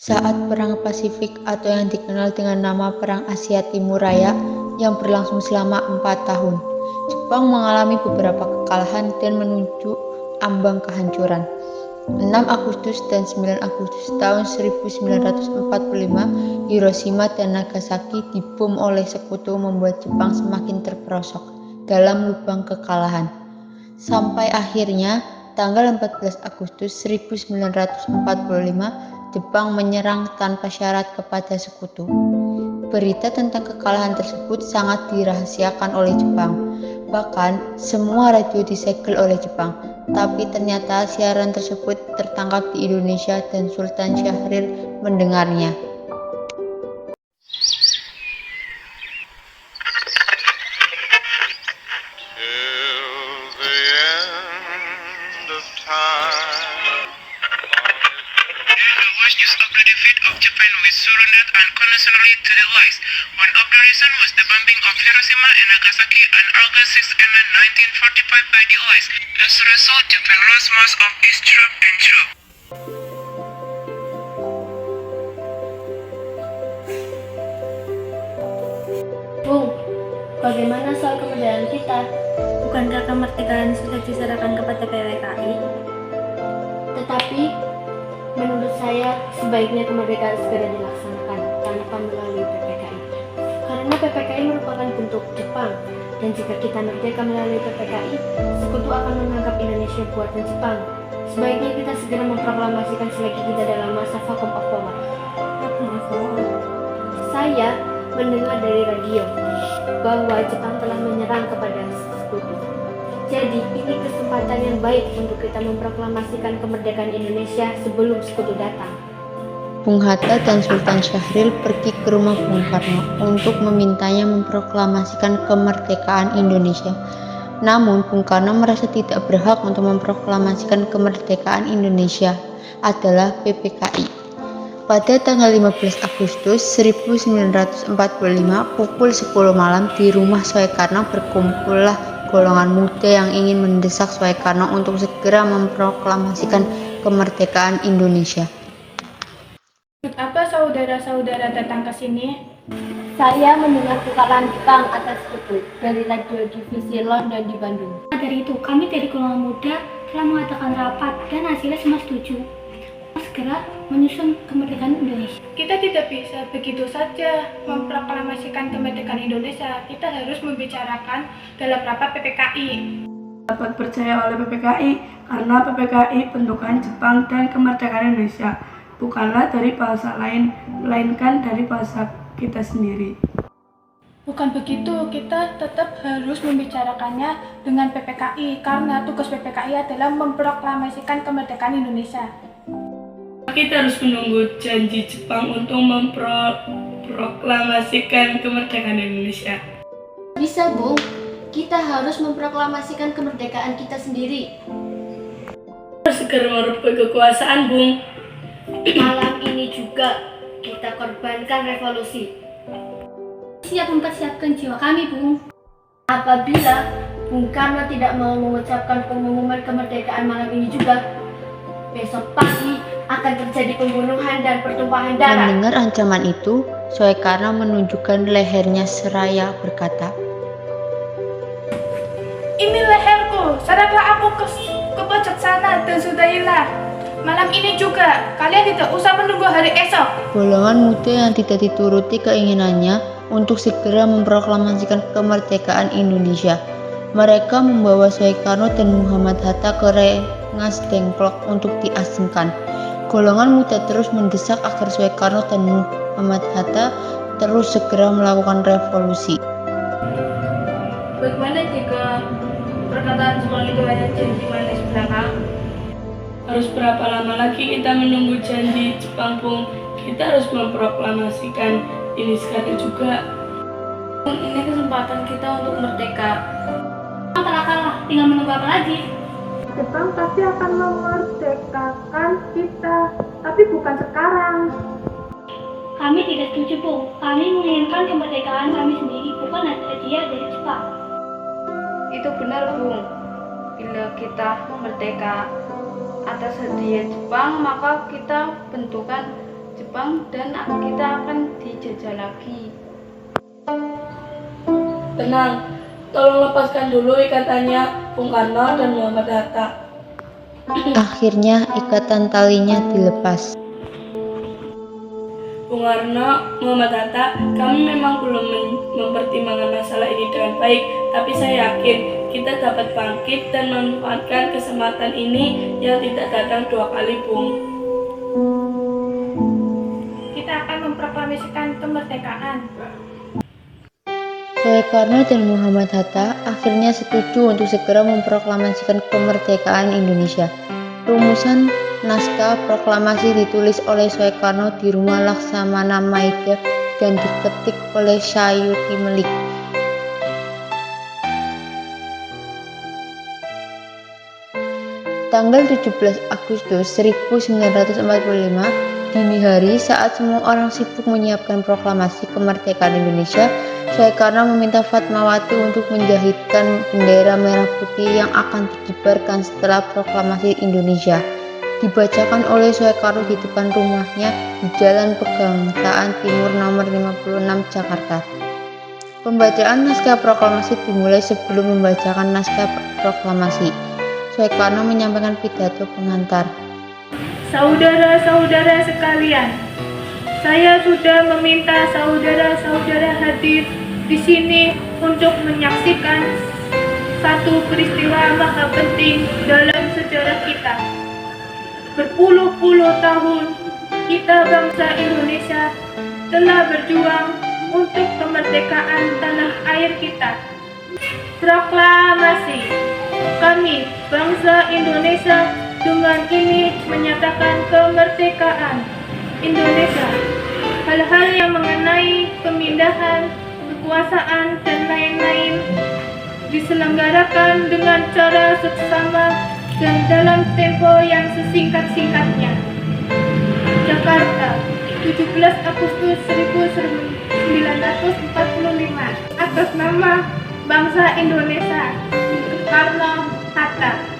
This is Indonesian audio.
Saat Perang Pasifik atau yang dikenal dengan nama Perang Asia Timur Raya yang berlangsung selama 4 tahun, Jepang mengalami beberapa kekalahan dan menuju ambang kehancuran. 6 Agustus dan 9 Agustus tahun 1945, Hiroshima dan Nagasaki dibom oleh sekutu membuat Jepang semakin terperosok dalam lubang kekalahan. Sampai akhirnya, tanggal 14 Agustus 1945, Jepang menyerang tanpa syarat kepada sekutu. Berita tentang kekalahan tersebut sangat dirahasiakan oleh Jepang. Bahkan, semua radio disegel oleh Jepang. Tapi ternyata siaran tersebut tertangkap di Indonesia dan Sultan Syahrir mendengarnya. Japan was surrendered unconditionally to the West. One of the reasons was the bombing of Hiroshima and Nagasaki on August 6 and 1945 by the West. As a result, Japan lost most of its troops and troops. Bung, bagaimana soal kemerdekaan kita? Bukankah kemerdekaan sudah diserahkan kepada PPKI? Tetapi menurut saya, sebaiknya kemerdekaan segera dilaksanakan tanpa melalui PPKI. Karena PPKI merupakan bentuk Jepang, dan jika kita merdeka melalui PPKI, sekutu akan menganggap Indonesia buatan Jepang. Sebaiknya kita segera memproklamasikan selagi kita dalam masa vacuum of power. Saya mendengar dari radio bahwa Jepang telah menyerang kepada sekutu. Jadi, ini kesempatan yang baik untuk kita memproklamasikan kemerdekaan Indonesia sebelum sekutu datang. Bung Hatta dan Sultan Syahrir pergi ke rumah Bung Karno untuk memintanya memproklamasikan kemerdekaan Indonesia. Namun, Bung Karno merasa tidak berhak untuk memproklamasikan kemerdekaan Indonesia adalah PPKI. Pada tanggal 15 Agustus 1945 pukul 10 malam di rumah Soekarno berkumpullah golongan muda yang ingin mendesak Soekarno untuk segera memproklamasikan kemerdekaan Indonesia. Untuk apa saudara-saudara datang ke sini? Saya mendengar kekalahan Jepang atas sekutu dari radio divisi London di Bandung. Dari itu, kami dari golongan muda telah mengadakan rapat dan hasilnya semua setuju segera menyusun kemerdekaan Indonesia. Kita tidak bisa begitu saja memproklamasikan kemerdekaan Indonesia. Kita harus membicarakan dalam rapat PPKI. Dapat percaya oleh PPKI karena PPKI bentukan Jepang dan kemerdekaan Indonesia bukanlah dari bahasa lain, melainkan dari bahasa kita sendiri. Bukan begitu, kita tetap harus membicarakannya dengan PPKI karena tugas PPKI adalah memproklamasikan kemerdekaan Indonesia. Kita harus menunggu janji Jepang untuk memproklamasikan kemerdekaan Indonesia. Bisa, Bung. Kita harus memproklamasikan kemerdekaan kita sendiri. Harus segera merebut kekuasaan, Bung. Malam ini juga kita korbankan revolusi. Siap mempersiapkan jiwa kami, Bung. Apabila Bung Karno tidak mau mengucapkan pengumuman kemerdekaan malam ini juga, besok pagi akan terjadi pembunuhan dan pertumpahan darah. Mendengar ancaman itu, Soekarno menunjukkan lehernya seraya berkata, Ini leherku, serahlah aku ke pojok sana dan sudahilah. Malam ini juga, kalian tidak usah menunggu hari esok. golongan muda yang tidak dituruti keinginannya untuk segera memproklamasikan kemerdekaan Indonesia. Mereka membawa Soekarno dan Muhammad Hatta ke Rengas Dengklok untuk diasingkan. Golongan muda terus mendesak agar Soekarno dan Muhammad Hatta terus segera melakukan revolusi. Bagaimana jika perkataan Jepang itu hanya janji manis belaka? Harus berapa lama lagi kita menunggu janji Jepang, Bung? Kita harus memproklamasikan ini sekarang juga. Ini kesempatan kita untuk merdeka. Jepang telah kalah, tinggal menunggu apa lagi? Jepang pasti akan memerdekakan kita, tapi bukan sekarang. Kami tidak setuju, Bung. Kami menginginkan kemerdekaan kami sendiri, bukan hadiah dari Jepang. Itu benar, Bung. Bila kita merdeka atas hadiah Jepang, maka kita bentukan Jepang dan kita akan dijajah lagi. Tenang, tolong lepaskan dulu ikatannya Bung Karno dan Muhammad Hatta. Akhirnya ikatan talinya dilepas. Bung Karno, Muhammad Hatta, kami memang belum mempertimbangkan masalah ini dengan baik, tapi saya yakin kita dapat bangkit dan memanfaatkan kesempatan ini yang tidak datang 2 kali, Bung. Kita akan memproklamasikan kemerdekaan. Soekarno dan Muhammad Hatta akhirnya setuju untuk segera memproklamasikan kemerdekaan Indonesia. Rumusan naskah proklamasi ditulis oleh Soekarno di rumah Laksamana Maida dan diketik oleh Sayuti Melik. Tanggal 17 Agustus 1945, dini hari saat semua orang sibuk menyiapkan proklamasi kemerdekaan Indonesia, Soekarno meminta Fatmawati untuk menjahitkan bendera merah putih yang akan dikibarkan setelah proklamasi Indonesia. Dibacakan oleh Soekarno di depan rumahnya di Jalan Pegangsaan Timur nomor 56 Jakarta. Pembacaan naskah proklamasi dimulai sebelum membacakan naskah proklamasi. Soekarno menyampaikan pidato pengantar. Saudara-saudara sekalian, saya sudah meminta saudara-saudara hadir di sini untuk menyaksikan satu peristiwa maha penting dalam sejarah kita. Berpuluh-puluh tahun kita bangsa Indonesia telah berjuang untuk kemerdekaan tanah air kita. Proklamasi, kami bangsa Indonesia dengan ini menyatakan kemerdekaan Indonesia. Hal-hal yang mengenai pemindahan kekuasaan dan lain-lain diselenggarakan dengan cara seksama dan dalam tempo yang sesingkat-singkatnya. Jakarta, 17 Agustus 1945. Atas nama bangsa Indonesia, Soekarno Hatta.